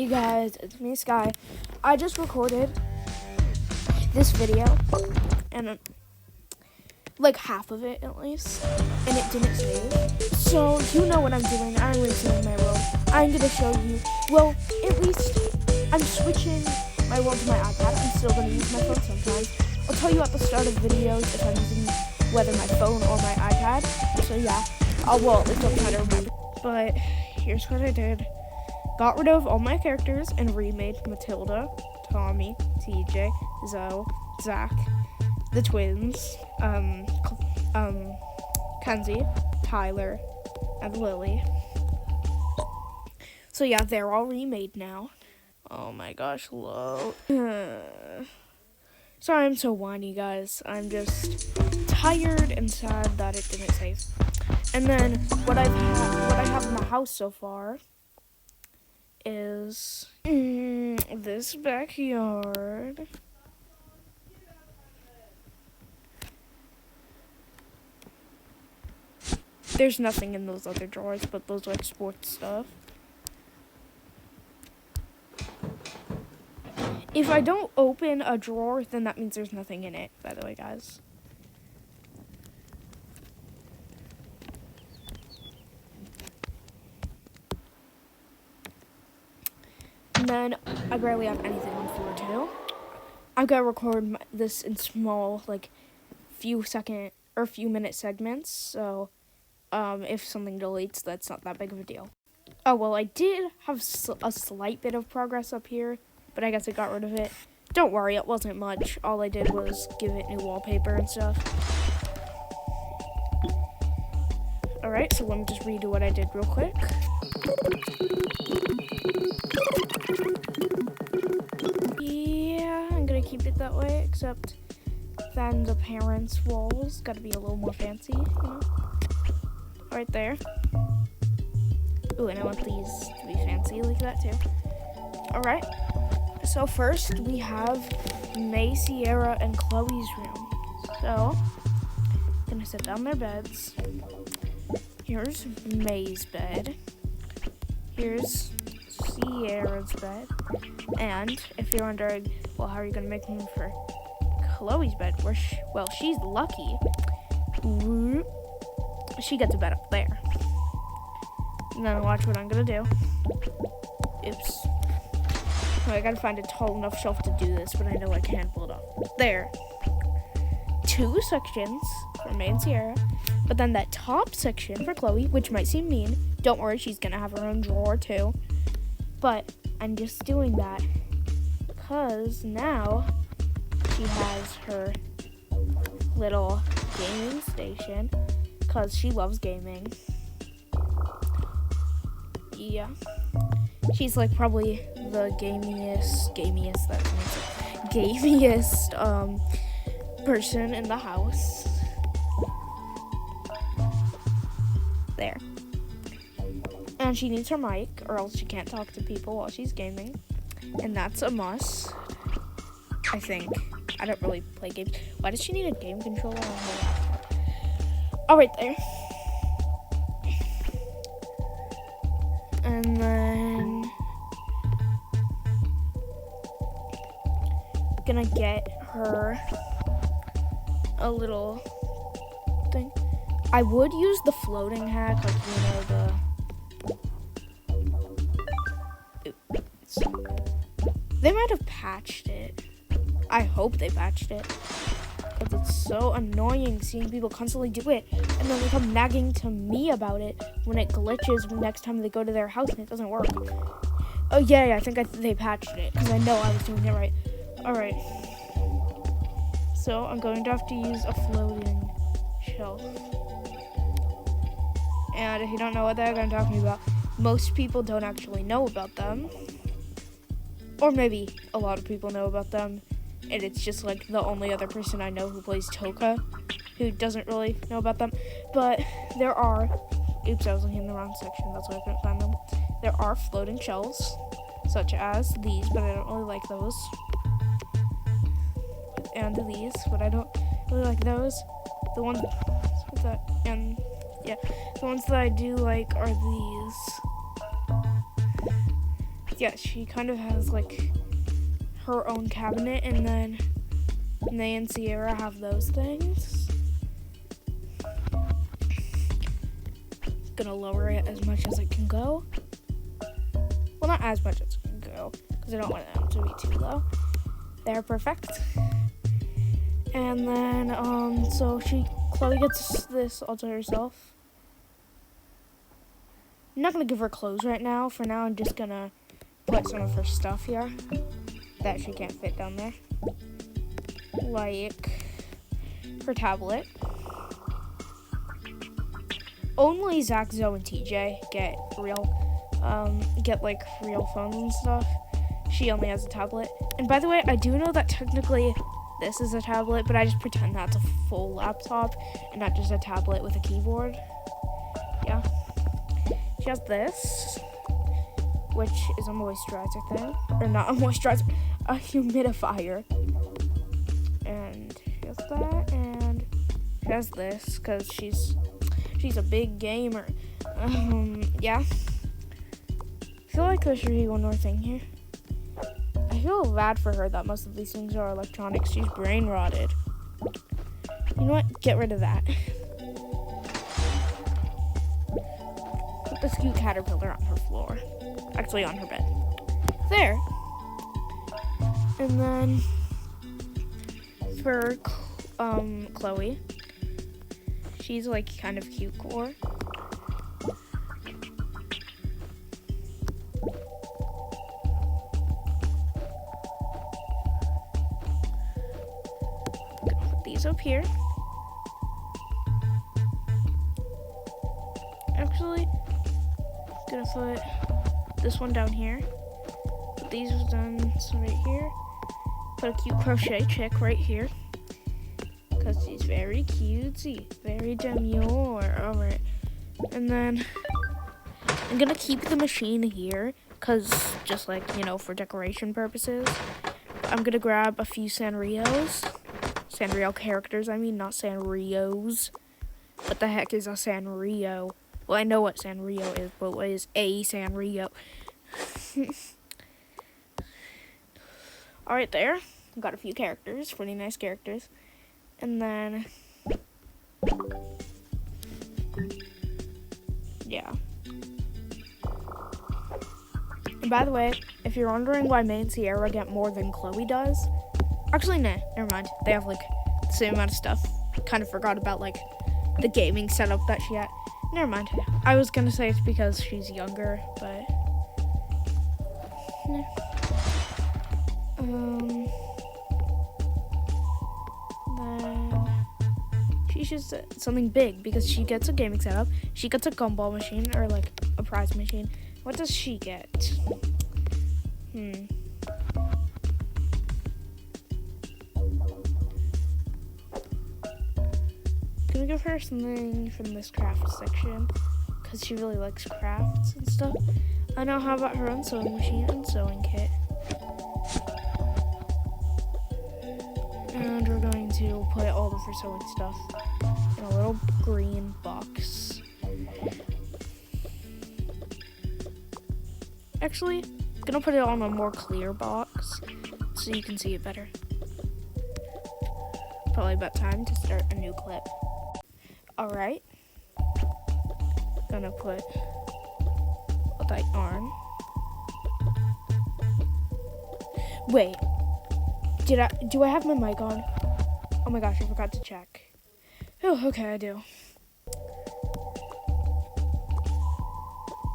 Hey guys, it's me, Sky. I just recorded this video, and like half of it at least, and it didn't save. So you know what I'm doing. I'm resetting my world. I'm gonna show you. Well, at least I'm switching my world to my iPad. I'm still gonna use my phone sometimes. I'll tell you at the start of videos if I'm using whether my phone or my iPad. So yeah, well, at least I'll try to remember. But here's what I did. Got rid of all my characters and remade Matilda, Tommy, TJ, Zoe, Zach, the twins, Kenzie, Tyler, and Lily. So yeah, they're all remade now. Oh my gosh, low. Sorry I'm so whiny, guys. I'm just tired and sad that it didn't save. And then what I have in the house so far is this backyard. There's nothing in those other drawers but those like sports stuff. If I don't open a drawer, then that means there's nothing in it, by the way, guys. And then I barely have anything on floor 2. I'm gonna record this in small, like, few minute segments. So, if something deletes, that's not that big of a deal. Oh well, I did have a slight bit of progress up here, but I guess I got rid of it. Don't worry, it wasn't much. All I did was give it new wallpaper and stuff. Alright, so let me just redo what I did real quick. Yeah, I'm gonna keep it that way, except then the parents' walls gotta be a little more fancy, you know? Right there. Ooh, and I want these to be fancy like that too. Alright, so first we have May, Sierra, and Chloe's room. So, I'm gonna set down their beds. Here's May's bed. Here's Sierra's bed. And if you're wondering, well, how are you gonna make room for Chloe's bed? Well, she's lucky. She gets a bed up there. And then watch what I'm gonna do. Oops. I gotta find a tall enough shelf to do this, but I know I can pull it off. There. 2 sections for May and Sierra, but then that top section for Chloe, which might seem mean. Don't worry, she's gonna have her own drawer too. But I'm just doing that because now she has her little gaming station because she loves gaming. Yeah. She's like probably the gamiest person in the house. There. And she needs her mic or else she can't talk to people while she's gaming. And that's a must, I think. I don't really play games. Why does she need a game controller on her laptop? Oh, right there. And then gonna get her a little thing. I would use the floating hack, like, they might have patched it. I hope they patched it, because it's so annoying seeing people constantly do it, and then they come nagging to me about it when it glitches next time they go to their house and it doesn't work. Oh yeah, I think they patched it, because I know I was doing it right. Alright. So I'm going to have to use a floating shelf. And if you don't know what I'm talking about, most people don't actually know about them. Or maybe a lot of people know about them, and it's just like the only other person I know who plays toca who doesn't really know about them. But there are, oops, I was looking in the wrong section, that's why I couldn't find them. There are floating shelves, such as these, but I don't really like those. And these, but I don't really like those. The ones that, and yeah, the ones that I do like are these. yeah, she kind of has like her own cabinet, and then Nay and Sierra have those things. Gonna lower it as much as it can go. Well, not as much as it can go, because I don't want them to be too low. They're perfect. And then, so Chloe gets this all to herself. I'm not gonna give her clothes right now. For now, I'm just gonna put some of her stuff here that she can't fit down there. Like her tablet. Only Zach, Zoe, and TJ get real phones and stuff. She only has a tablet. And by the way, I do know that technically this is a tablet, but I just pretend that's a full laptop and not just a tablet with a keyboard. Yeah. She has this, which is a moisturizer thing. Or not a moisturizer, a humidifier. And she has that, and she has this, because she's a big gamer. Yeah. I feel like there should be one more thing here. I feel bad for her that most of these things are electronics. She's brain rotted. You know what? Get rid of that. Put this cute caterpillar on her floor. Actually, on her bed. There. And then for Chloe, she's like kind of cute core. These up here. Actually, gonna put this one down here. Put these ones right here. Put a cute crochet chick right here. Because she's very cutesy. Very demure. Alright. And then I'm gonna keep the machine here. Because just like, for decoration purposes. I'm gonna grab a few Sanrios. Sanrio characters, not Sanrios. What the heck is a Sanrio? Well, I know what Sanrio is, but what is a Sanrio? Alright, there. Got a few characters, pretty nice characters. And then, yeah. And by the way, if you're wondering why May and Sierra get more than Chloe does, actually, nah, never mind. They have, like, the same amount of stuff. Kind of forgot about, like, the gaming setup that she had. Never mind. I was gonna say it's because she's younger, but, nah. Then she's just something big because she gets a gaming setup. She gets a gumball machine, or, like, a prize machine. What does she get? Gonna give her something from this craft section because she really likes crafts and stuff. I know. How about her own sewing machine and sewing kit? And we're going to put all of her sewing stuff in a little green box. Actually, I'm gonna put it on a more clear box so you can see it better. Probably about time to start a new clip. Alright. Gonna put a tight arm. Wait. Do I have my mic on? Oh my gosh, I forgot to check. Oh, okay, I do.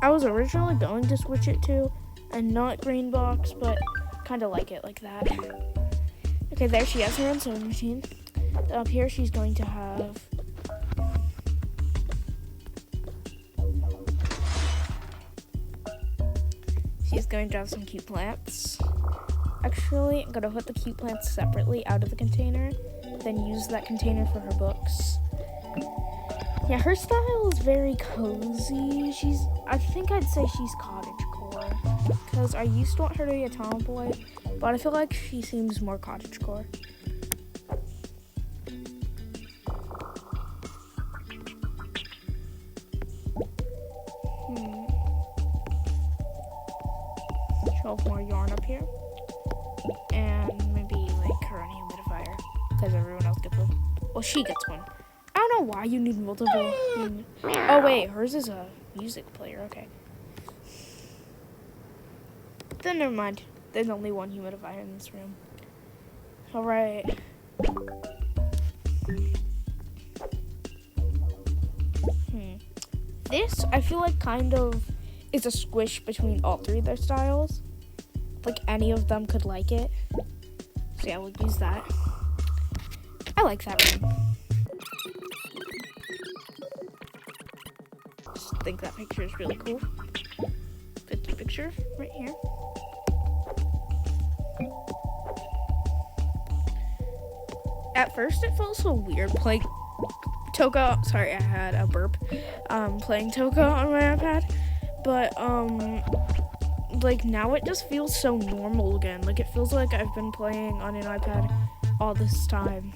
I was originally going to switch it to a not green box, but kind of like it like that. Okay, there she has her own sewing machine. Up here, she's going to have some cute plants. Actually, I'm gonna put the cute plants separately out of the container, then use that container for her books. Yeah, her style is very cozy. I think I'd say she's cottagecore, because I used to want her to be a tomboy, but I feel like she seems more cottagecore. myself more yarn up here. And maybe like her own humidifier. Because everyone else gets one. Well, she gets one. I don't know why you need multiple. Oh wait, hers is a music player. Okay. Then never mind. There's only one humidifier in this room. All right. This, I feel like, kind of is a squish between all three of their styles. Like, any of them could like it. So yeah, we'll use that. I like that room. Just think that picture is really cool. Put the picture right here. At first, it felt so weird playing toca. Sorry, I had a burp. Playing toca on my iPad, but like now it just feels so normal again. Like it feels like I've been playing on an iPad all this time.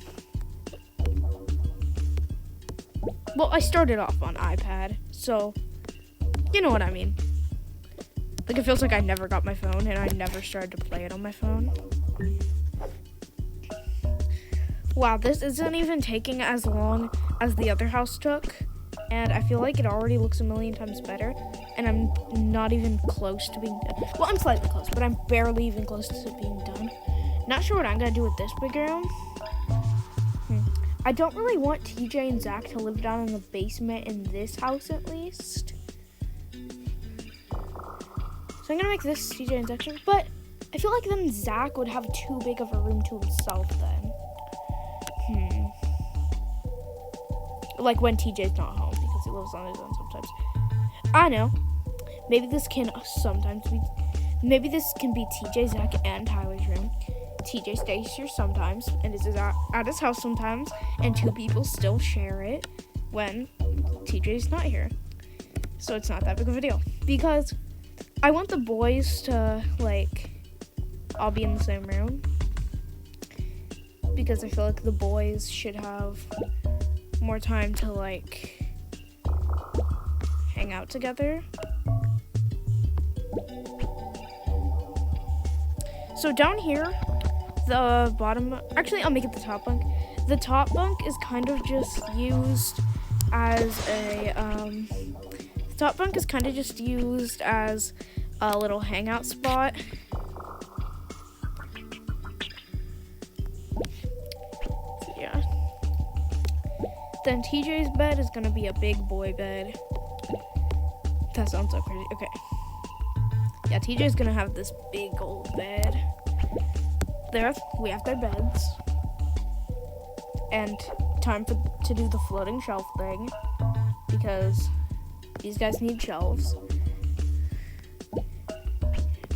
Well, I started off on iPad, so you know what I mean. Like it feels like I never got my phone and I never started to play it on my phone. Wow, this isn't even taking as long as the other house took, and I feel like it already looks a million times better, and I'm not even close to being done. Well, I'm slightly close, but I'm barely even close to being done. Not sure what I'm gonna do with this big room. I don't really want TJ and Zach to live down in the basement in this house, at least. So I'm gonna make this TJ and Zach's room, but I feel like then Zach would have too big of a room to himself then. Like when TJ's not home because he lives on his own sometimes. I know. Maybe this can sometimes be. Maybe this can be TJ, Zach, and Tyler's room. TJ stays here sometimes and is at his house sometimes, and two people still share it when TJ's not here. So it's not that big of a deal because I want the boys to like all be in the same room. Because I feel like the boys should have more time to like hang out together. So down here, the bottom, actually I'll make it the top bunk. The top bunk is kind of just used as a, the top bunk is kind of just used as a little hangout spot. Then TJ's bed is gonna be a big boy bed. That sounds so crazy. Okay. Yeah, TJ's gonna have this big old bed. There, we have their beds. And time to do the floating shelf thing. Because these guys need shelves.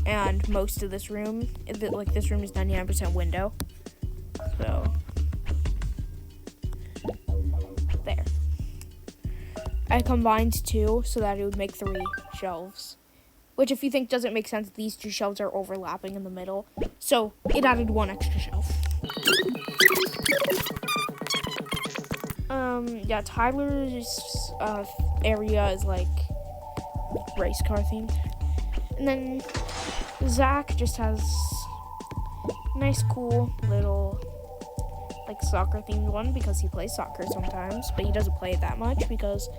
And most of this room, like this room is 99% window. So there. I combined two so that it would make 3 shelves. Which, if you think doesn't make sense, these 2 shelves are overlapping in the middle. So it added 1 extra shelf. Yeah, Tyler's area is like race car themed. And then Zach just has nice, cool little like soccer themed one because he plays soccer sometimes, but he doesn't play it that much because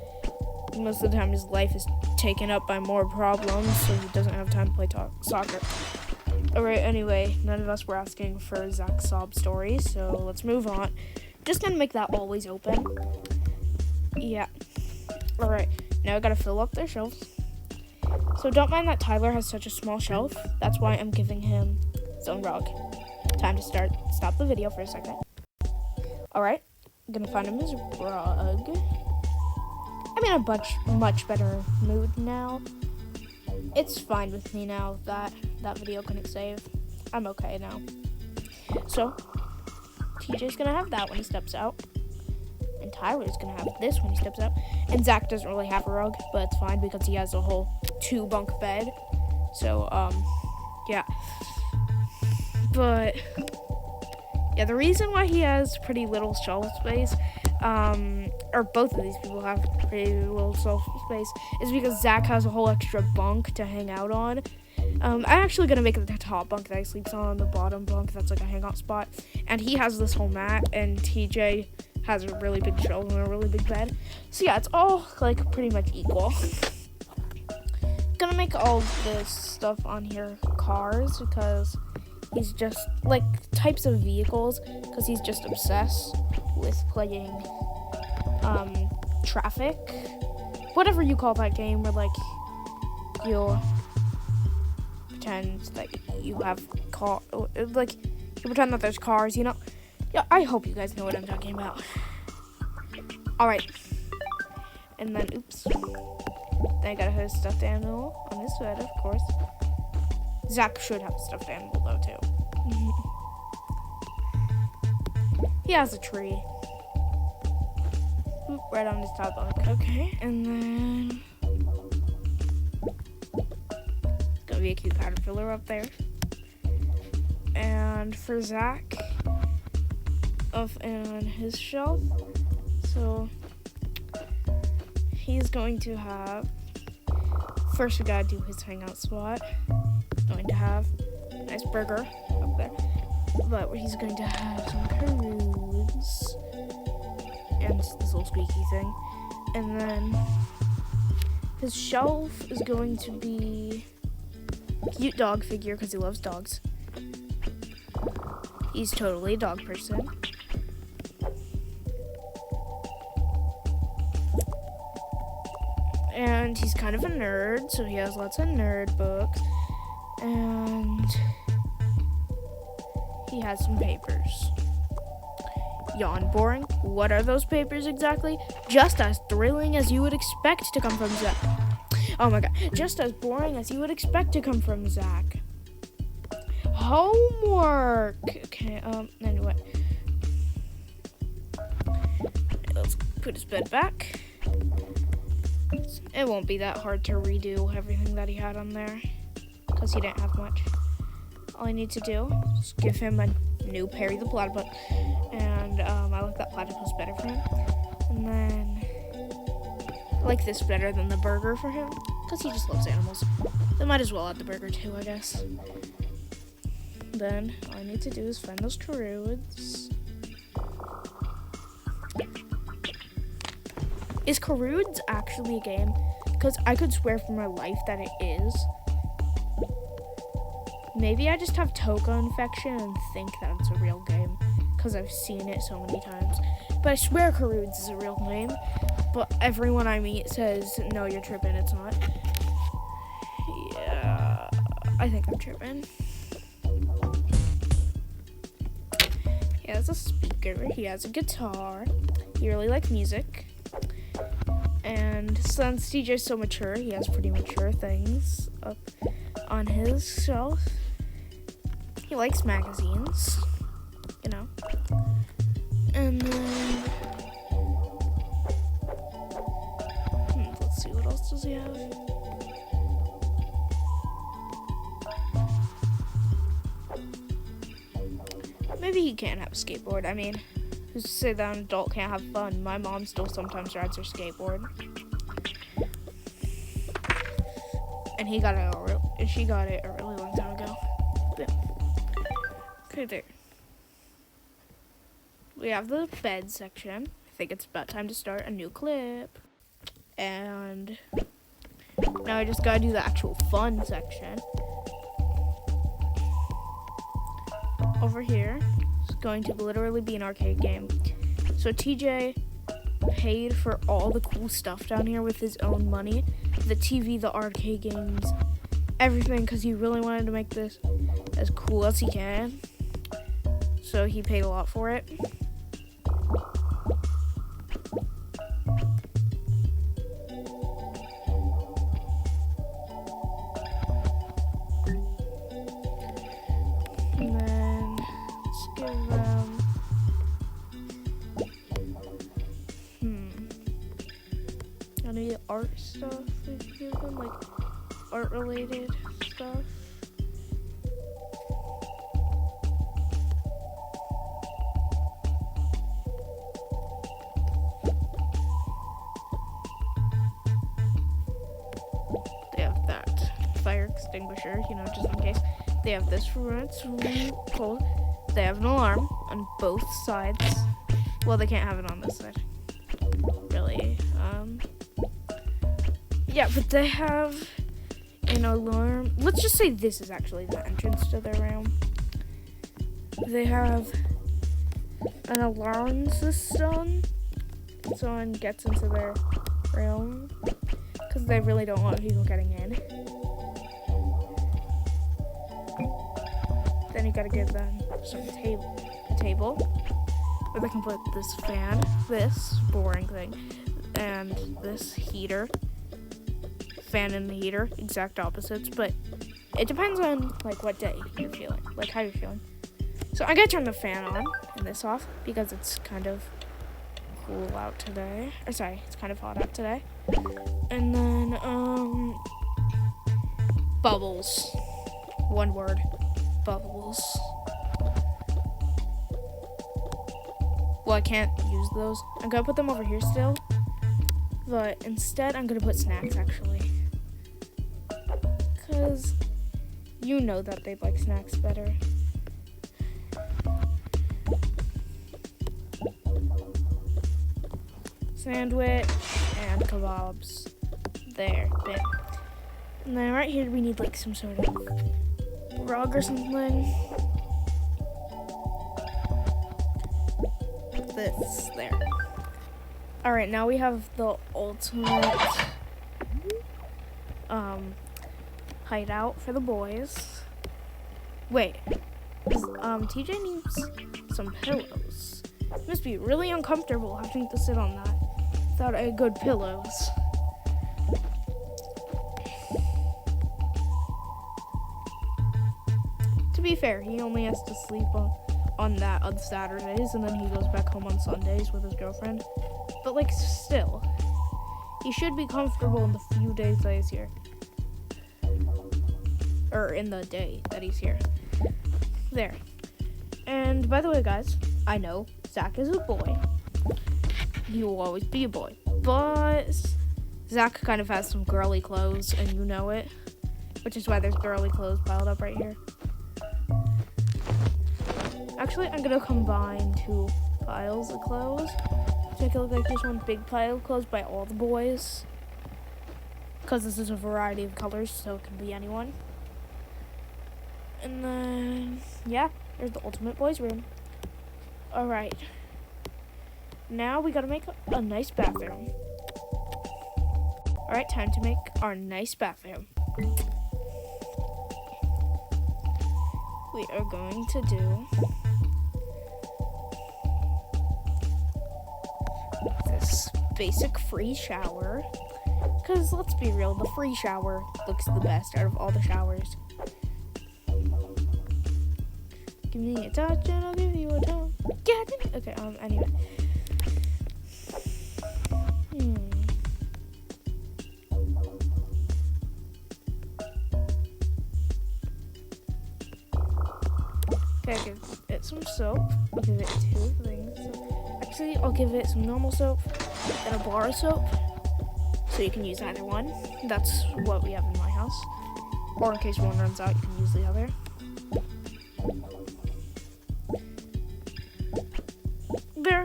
most of the time his life is taken up by more problems, so he doesn't have time to play soccer. Alright, anyway, none of us were asking for Zach's sob story, so let's move on. Just gonna make that always open. Yeah. Alright, now I gotta fill up their shelves. So don't mind that Tyler has such a small shelf. That's why I'm giving him his own rug. Time to stop the video for a second. Alright, I'm gonna find him his rug. I'm in a much better mood now. It's fine with me now that that video couldn't save. I'm okay now. So, TJ's gonna have that when he steps out. And Tyler's gonna have this when he steps out. And Zach doesn't really have a rug, but it's fine because he has a whole 2-bunk bed. So, yeah. But, yeah, the reason why he has pretty little shelf space, or both of these people have pretty little shelf space, is because Zach has a whole extra bunk to hang out on. I'm actually gonna make it the top bunk that he sleeps on the bottom bunk. That's like a hangout spot. And he has this whole mat, and TJ has a really big shelf and a really big bed. So yeah, it's all like pretty much equal. Gonna make all of this stuff on here cars because he's just like types of vehicles because he's just obsessed with playing traffic, whatever you call that game where like you pretend that you have like you pretend that there's cars, you know. Yeah, I hope you guys know what I'm talking about. All right, and then oops. Then I gotta have a stuffed animal on this bed, of course. Zach should have a stuffed animal, though, too. He has a tree. Oop, right on his top bunk. Okay, and then... gonna be a cute caterpillar up there. And for Zach, up on his shelf, so... he's going to have, first we gotta do his hangout spot. Going to have a nice burger up there. But he's going to have some carrots and this little squeaky thing. And then his shelf is going to be a cute dog figure because he loves dogs. He's totally a dog person. And he's kind of a nerd, so he has lots of nerd books. And he has some papers. Yawn, boring. What are those papers exactly? Just as thrilling as you would expect to come from Zach. Oh my god. Just as boring as you would expect to come from Zach. Homework. Okay, anyway. Let's put his bed back. It won't be that hard to redo everything that he had on there because he didn't have much. All I need to do is give him a new Perry the Platypus, and I like that platypus better for him. And then I like this better than the burger for him because he just loves animals. They might as well add the burger too, I guess. Then all I need to do is find those Caroods. Is Caroods actually a game? Because I could swear for my life that it is. Maybe I just have toca infection and think that it's a real game because I've seen it so many times. But I swear Caroods is a real game. But everyone I meet says, no, you're tripping, it's not. Yeah, I think I'm tripping. He has a speaker, he has a guitar, he really likes music. And since DJ's so mature, he has pretty mature things up on his shelf. He likes magazines, you know. And then, let's see, what else does he have? Maybe he can't have a skateboard. I mean, who's to say that an adult can't have fun? My mom still sometimes rides her skateboard. And she got it a really long time ago. But, okay, there. We have the bed section. I think it's about time to start a new clip. And now I just gotta do the actual fun section. Over here is going to literally be an arcade game. So TJ paid for all the cool stuff down here with his own money. The TV, the arcade games, everything, because he really wanted to make this as cool as he can. So he paid a lot for it. And then let's give them any art stuff we could give them, like art related stuff. They have that fire extinguisher, you know, just in case. They have this for when it's really cold. They have an alarm on both sides. Well, they can't have it on this side. Really. Yeah, but they have an alarm. Let's just say this is actually the entrance to their room. They have an alarm system. Someone gets into their room because they really don't want people getting in. Then you gotta give them a table where they can put this fan, this boring thing, and this heater. Fan and the heater, exact opposites, but it depends on like what day you're feeling, like how you're feeling. So I gotta turn the fan on and this off because it's kind of cool out today. Or sorry, it's kind of hot out today. And then bubbles. One word. Bubbles. Well, I can't use those. I'm gonna put them over here still. But instead, I'm gonna put snacks actually. Because you know that they like snacks better. Sandwich and kebabs. There, bit. And then right here we need like some sort of rug or something. This, there. Alright, now we have the ultimate hideout for the boys. Wait, TJ needs some pillows. It must be really uncomfortable having to sit on that without a good pillows. To be fair, he only has to sleep on that on Saturdays, and then he goes back home on Sundays with his girlfriend. But like still, he should be comfortable in the few days that he's here. Or in the day that he's here. There. And by the way, guys, I know Zach is a boy. He will always be a boy. But Zach kind of has some girly clothes, and you know it. Which is why there's girly clothes piled up right here. Actually, I'm gonna combine two piles of clothes. To make it look like there's one big pile of clothes by all the boys. Because this is a variety of colors, so it can be anyone. And then, yeah, there's the ultimate boys room. Alright. Now we gotta make a nice bathroom. Alright, time to make our nice bathroom. We are going to do this basic free shower. Because let's be real, the free shower looks the best out of all the showers. Give me a touch and I'll give you a tongue. Get it? Okay, anyway. Okay, I'll give it some soap. I'll give it 2 things. Actually, I'll give it some normal soap and a bar of soap. So you can use either one. That's what we have in my house. Or in case one runs out, you can use the other.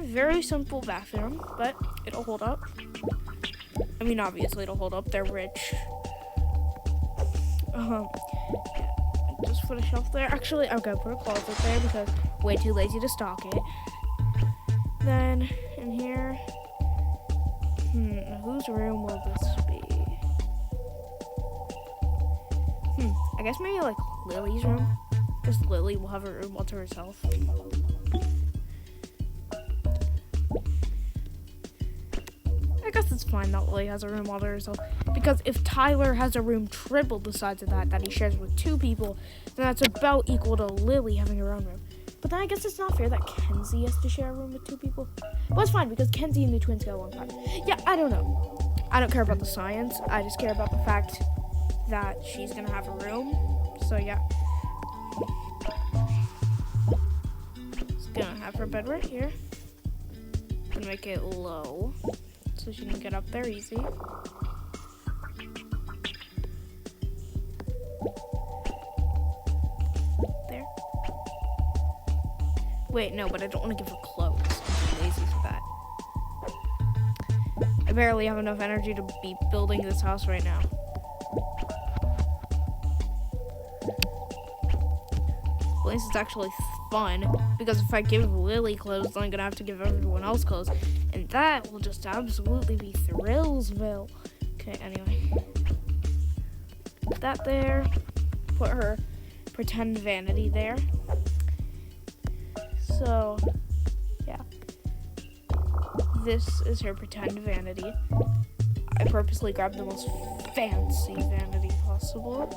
Very simple bathroom, but it'll hold up. I mean, obviously it'll hold up. They're rich. Yeah, just put a shelf there. Actually, I'm gonna put a closet there because way too lazy to stock it. Then in here, whose room will this be? I guess maybe like Lily's room. Just Lily will have a room all to herself. I guess it's fine that Lily has a room all to herself. Because if Tyler has a room triple the size of that he shares with 2 people, then that's about equal to Lily having her own room. But then I guess it's not fair that Kenzie has to share a room with 2 people. But it's fine because Kenzie and the twins get along fine. Yeah, I don't know. I don't care about the science. I just care about the fact that she's gonna have a room. So yeah. Just gonna have her bed right here. Gonna make it low so she can get up there easy. Wait, no, but I don't want to give her clothes. I'm too lazy for that. I barely have enough energy to be building this house right now. Well, this is actually fun, because if I give Lily clothes, then I'm gonna have to give everyone else clothes, and that will just absolutely be Thrillsville. Okay, anyway. Put that there. Put her pretend vanity there. So, yeah. This is her pretend vanity. I purposely grabbed the most fancy vanity possible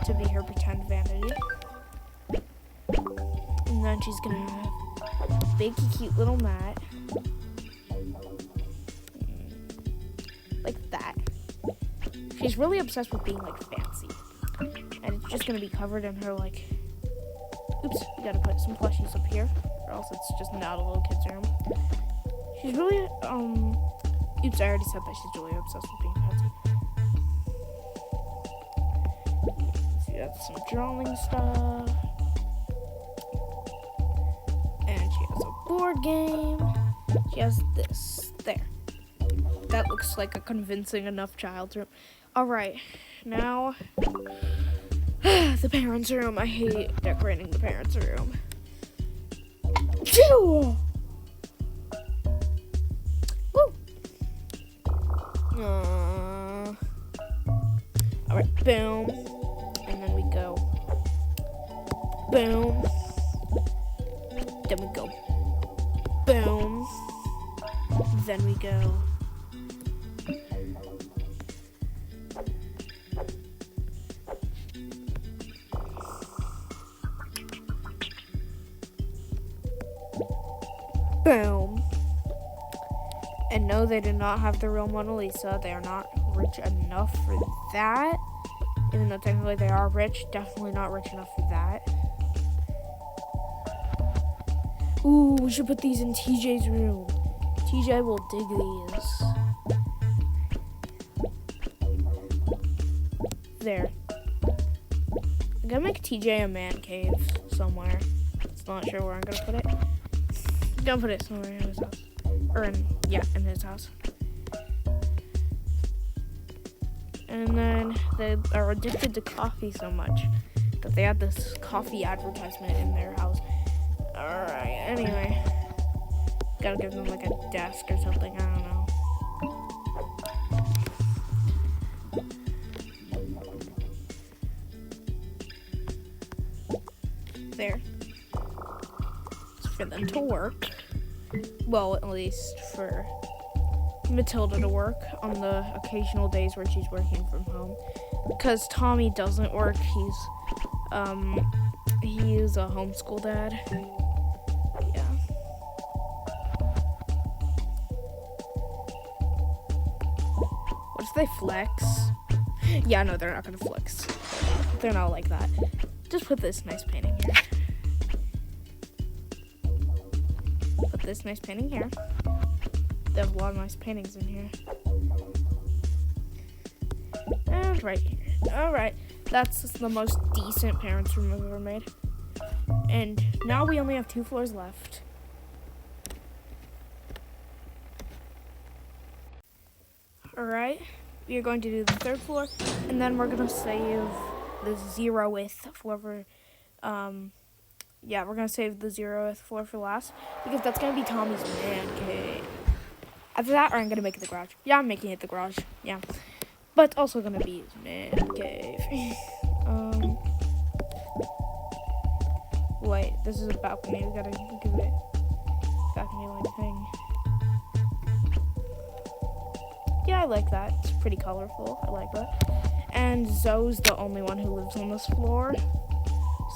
to be her pretend vanity. And then she's gonna have a big, cute little mat. Like that. She's really obsessed with being, like, fancy. And it's just gonna be covered in her, like... Oops, we gotta put some plushies up here, or else it's just not a little kid's room. She's really, Oops, I already said that she's really obsessed with being fancy. She got some drawing stuff. And she has a board game. She has this. There. That looks like a convincing enough child's room. Alright, now... the parents' room. I hate decorating the parents' room. Woo! Alright, boom. And then we go. Boom. Then we go. Boom. Then we go. Boom. And no, they do not have the real Mona Lisa. They are not rich enough for that. Even though technically they are rich, definitely not rich enough for that. Ooh, we should put these in TJ's room. TJ will dig these. There. I'm gonna make TJ a man cave somewhere. It's not sure where I'm gonna put it. Don't put it somewhere in his house. Or in his house. And then they are addicted to coffee so much that they had this coffee advertisement in their house. Alright, anyway. Gotta give them like a desk or something, I don't know. There. It's for them to work. Well, at least for Matilda to work on the occasional days where she's working from home. Because Tommy doesn't work. He is a homeschool dad. Yeah. What if they flex? Yeah, no, they're not gonna flex. They're not like that. Just put this nice painting here. Put this nice painting here. They have a lot of nice paintings in here. And right here. Alright. That's the most decent parents' room I've ever made. And now we only have 2 floors left. Alright. We are going to do the 3rd floor. And then we're going to save the 0th floor for... Yeah, we're going to save the 0th floor for last. Because that's going to be Tommy's man cave. After that, I'm going to make it the garage. Yeah, I'm making it the garage. Yeah. But it's also going to be his man cave. Wait, this is a balcony. We got to give it balcony-like thing. Yeah, I like that. It's pretty colorful. I like that. And Zoe's the only one who lives on this floor.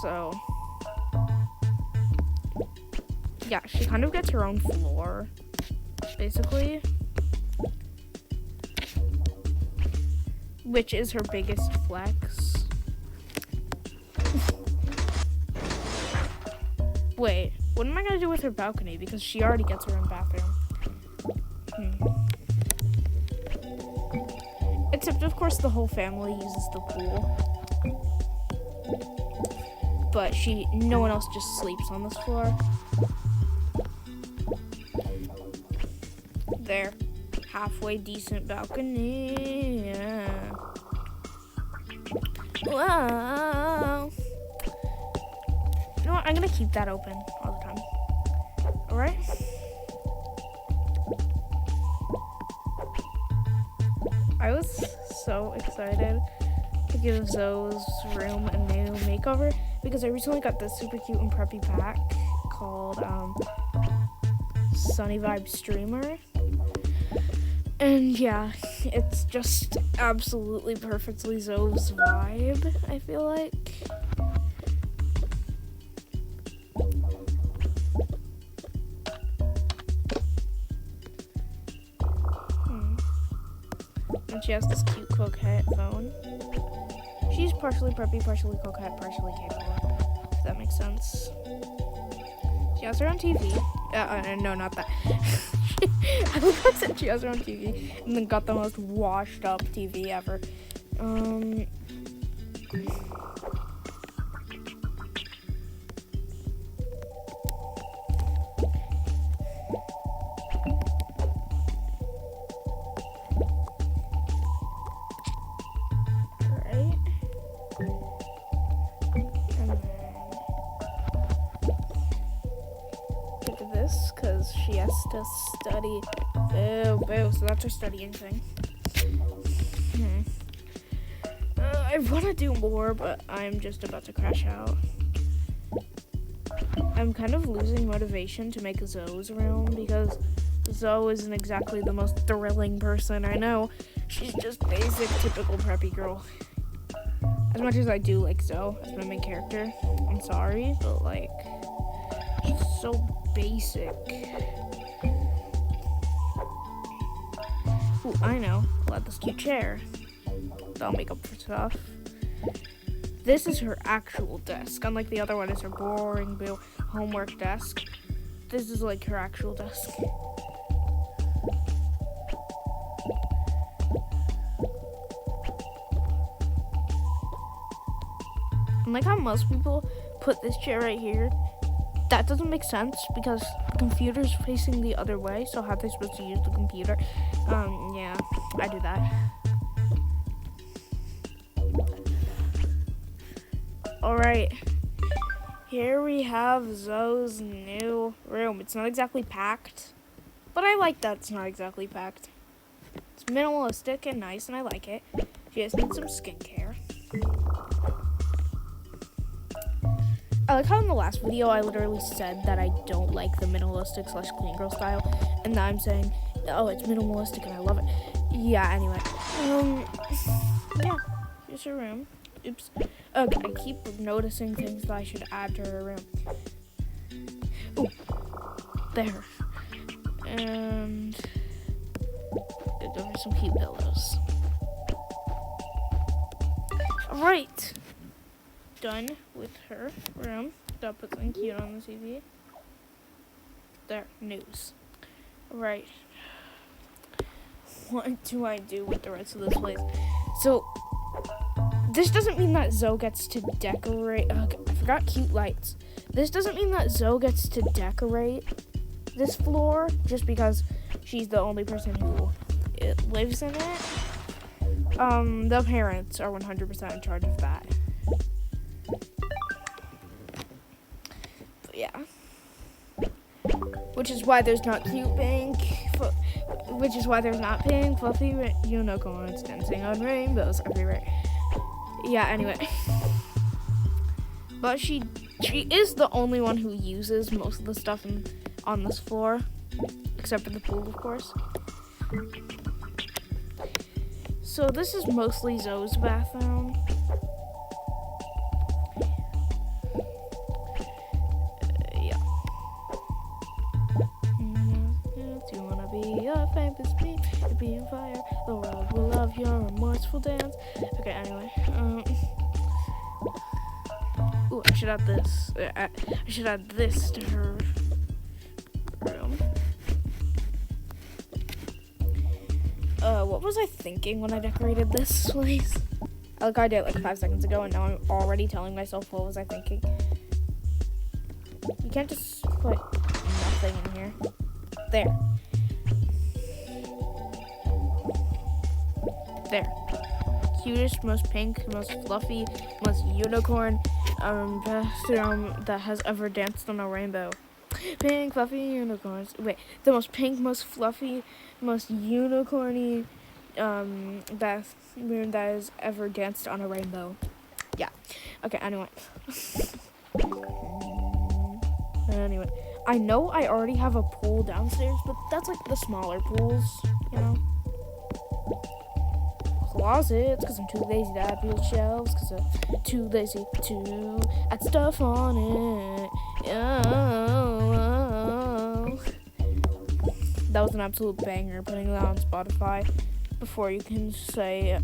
So... yeah, she kind of gets her own floor, basically. Which is her biggest flex. Wait, what am I gonna do with her balcony? Because she already gets her own bathroom. Except, of course, the whole family uses the pool. but no one else just sleeps on this floor. There, halfway decent balcony. Yeah. Wow. You know what? I'm gonna keep that open all the time. All right. I was so excited to give Zoe's room a new makeover because I recently got this super cute and preppy pack called Sunny Vibe Streamer. And yeah, it's just absolutely perfectly Zoe's vibe, I feel like. And she has this cute coquette phone. She's partially preppy, partially coquette, partially capable, if that makes sense. She has her own TV. No, not that. I looked at said she has her own TV and then got the most washed up TV ever. Because she has to study. Boo. So that's her studying thing. I want to do more, but I'm just about to crash out. I'm kind of losing motivation to make Zoe's room because Zoe isn't exactly the most thrilling person I know. She's just basic, typical preppy girl. As much as I do like Zoe as my main character, I'm sorry, but like, she's so basic. Ooh, I know. I'll add this cute chair. That'll make up for stuff. This is her actual desk. Unlike the other one is her boring homework desk. This is like her actual desk. And like how most people put this chair right here, that doesn't make sense because the computer's facing the other way, so how are they supposed to use the computer? Yeah, I do that. Alright, here we have Zoe's new room. It's not exactly packed, but I like that it's not exactly packed. It's minimalistic and nice, and I like it. She just needs some skincare. I like how in the last video I literally said that I don't like the minimalistic / clean girl style, and now I'm saying, oh, it's minimalistic and I love it. Yeah, anyway. Yeah, here's her room. Oops. Okay, I keep noticing things that I should add to her room. Ooh, there. And go for some cute pillows. Alright. Done with her room. Gotta put something cute on the TV. There, news. Right. What do I do with the rest of this place? So, this doesn't mean that Zoe gets to decorate. I forgot cute lights. This doesn't mean that Zoe gets to decorate this floor just because she's the only person who lives in it. The parents are 100% in charge of that. But yeah. Which is why there's not cute pink. Which is why there's not pink, fluffy unicorns dancing on rainbows everywhere. Yeah, anyway. But she is the only one who uses most of the stuff on this floor. Except for the pool, of course. So this is mostly Zoe's bathroom. Yeah. Do you wanna be a famous me? You'll be on fire. The world will love your remorseful dance. Okay, anyway. Ooh, I should add this. I should add this to her room. What was I thinking when I decorated this place? I did it like 5 seconds ago, and now I'm already telling myself what was I thinking. You can't just put nothing in here. There. There. Cutest, most pink, most fluffy, most unicorn bathroom that has ever danced on a rainbow. Pink, fluffy unicorns. Wait, the most pink, most fluffy, most unicorny bathroom that has ever danced on a rainbow. Yeah. Okay, anyway. Anyway. I know I already have a pool downstairs, but that's like the smaller pools, you know? Closets, because I'm too lazy to add real shelves, because I'm too lazy to add stuff on it. Oh. That was an absolute banger, putting that on Spotify before you can say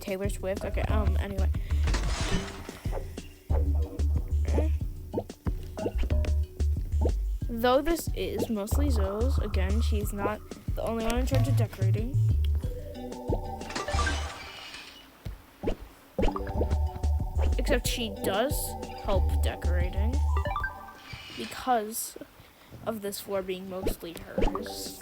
Taylor Swift. Okay, anyway. Though this is mostly Zoe's, again, she's not the only one in charge of decorating. Except she does help decorating because of this floor being mostly hers.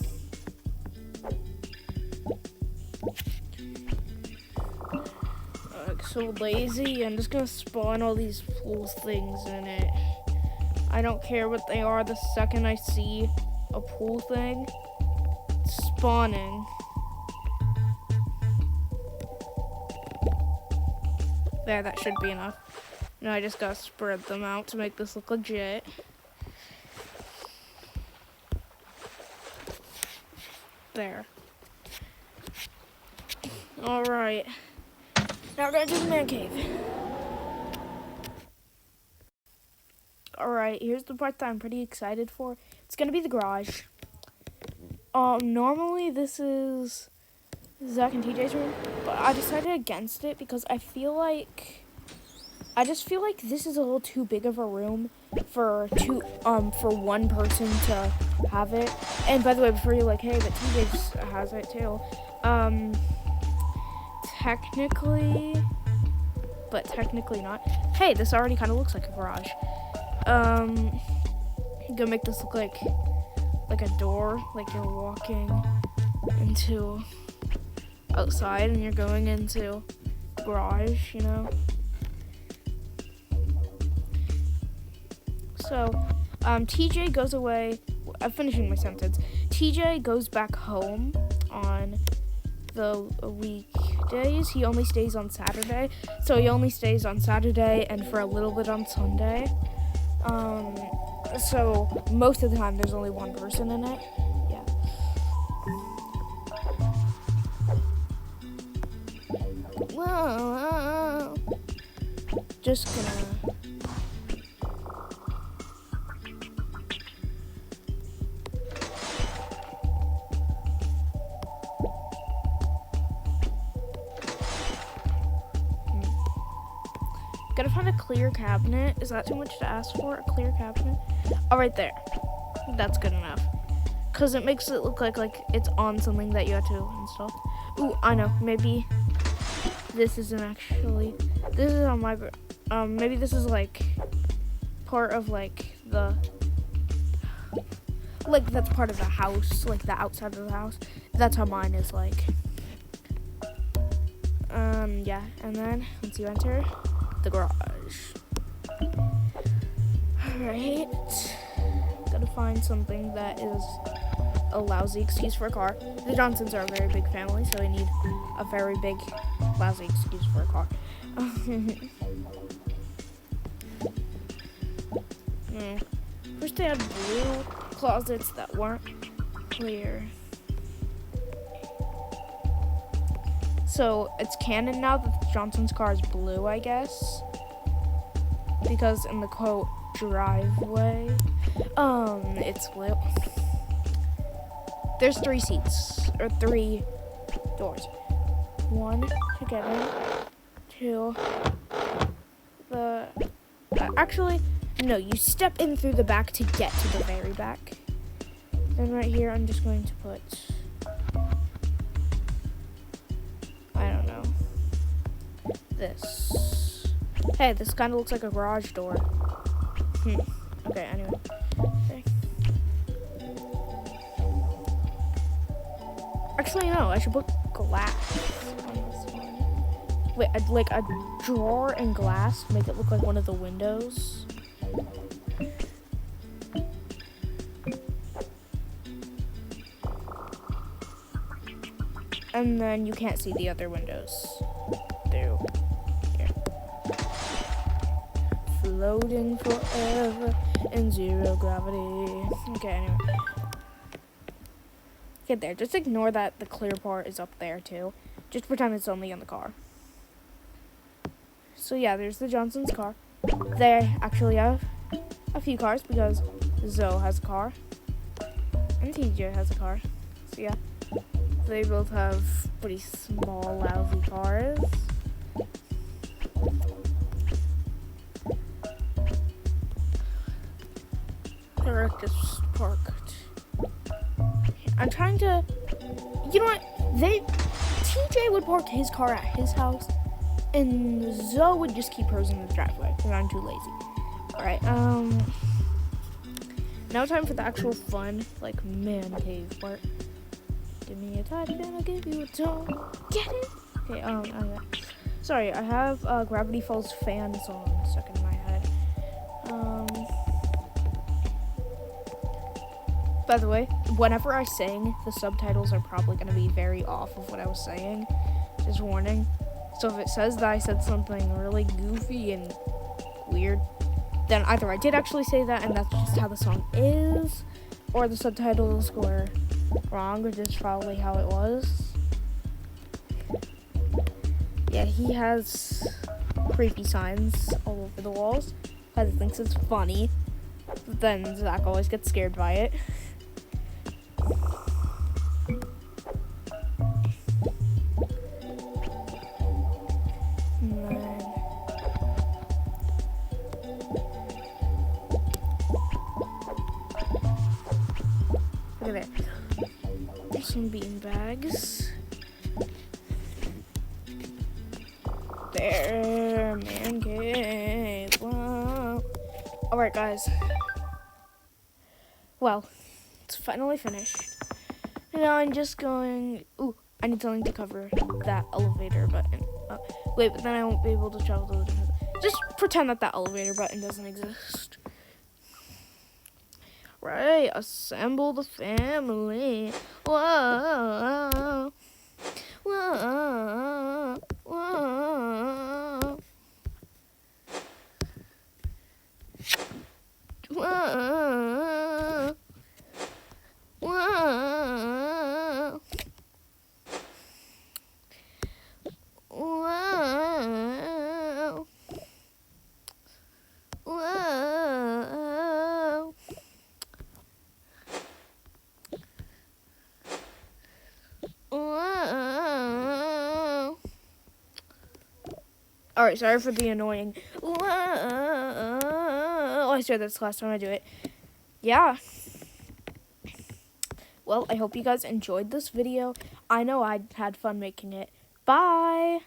So lazy, I'm just gonna spawn all these pool things in it. I don't care what they are the second I see a pool thing. It's spawning. There, that should be enough. Now I just gotta spread them out to make this look legit. There. Alright. Now we're gonna do the man cave. Alright, here's the part that I'm pretty excited for. It's gonna be the garage. Normally this is Zach and TJ's room, but I decided against it because I just feel like this is a little too big of a room for one person to have it. And by the way, before you're like, hey, but TJ has it too. Technically, but technically not. Hey, this already kind of looks like a garage. I'm gonna make this look like a door, like you're walking into outside and you're going into garage, you know. So, TJ goes away. I'm finishing my sentence. TJ goes back home on the weekdays. He only stays on Saturday. So he only stays on Saturday and for a little bit on Sunday. So most of the time there's only one person in it. Yeah. Whoa. Just gonna gotta find a clear cabinet. Is that too much to ask for? A clear cabinet? Oh, right there. That's good enough. Because it makes it look like it's on something that you have to install. Ooh, I know. Maybe this isn't actually... This is on my... maybe this is, like, part of, like, the... Like, that's part of the house. Like, the outside of the house. That's how mine is, like. Yeah. And then, once you enter... the garage. Alright. Gotta find something that is a lousy excuse for a car. The Johnsons are a very big family, so they need a very big, lousy excuse for a car. First they had blue closets that weren't clear. So it's canon now that the Johnson's car is blue, I guess. Because in the quote driveway, it's blue. There's 3 seats, or 3 doors. 1 to get in, 2, actually, no, you step in through the back to get to the very back. Then right here, I'm just going to put... this. Hey, this kind of looks like a garage door. Okay, anyway. Okay. Actually, no, I should put glass on this one. Wait, I'd like a drawer and glass, make it look like one of the windows. And then you can't see the other windows through here. Floating forever in zero gravity. Okay, anyway. Okay, there. Just ignore that the clear part is up there, too. Just pretend it's only in the car. So, yeah, there's the Johnson's car. They actually have a few cars because Zoe has a car. And TJ has a car. So, yeah. They both have pretty small, lousy cars. They're just parked. I'm trying to... You know what? TJ would park his car at his house, and Zoe would just keep hers in the driveway because I'm too lazy. Alright, now time for the actual fun, like, man cave part. Give me a touch and I'll give you a tone. Get it? Okay, okay. Sorry, I have Gravity Falls fan song stuck in my head. By the way, whenever I sing, the subtitles are probably going to be very off of what I was saying. Just warning. So if it says that I said something really goofy and weird, then either I did actually say that and that's just how the song is, or the subtitles were wrong, which is probably how it was. Yeah, he has creepy signs all over the walls because he thinks it's funny. But then Zach always gets scared by it. Look at there. Some bean bags. There, man cave. Whoa. Alright, guys. Well, it's finally finished. And now I'm just going... Ooh, I need something to cover that elevator button. Wait, but then I won't be able to travel to the... Just pretend that elevator button doesn't exist. Right, assemble the family. Whoa, whoa, whoa, whoa, whoa, whoa, whoa. Whoa. Alright, sorry for the annoying. Whoa. I swear that's the last time I do it. Yeah. Well, I hope you guys enjoyed this video. I know I had fun making it. Bye.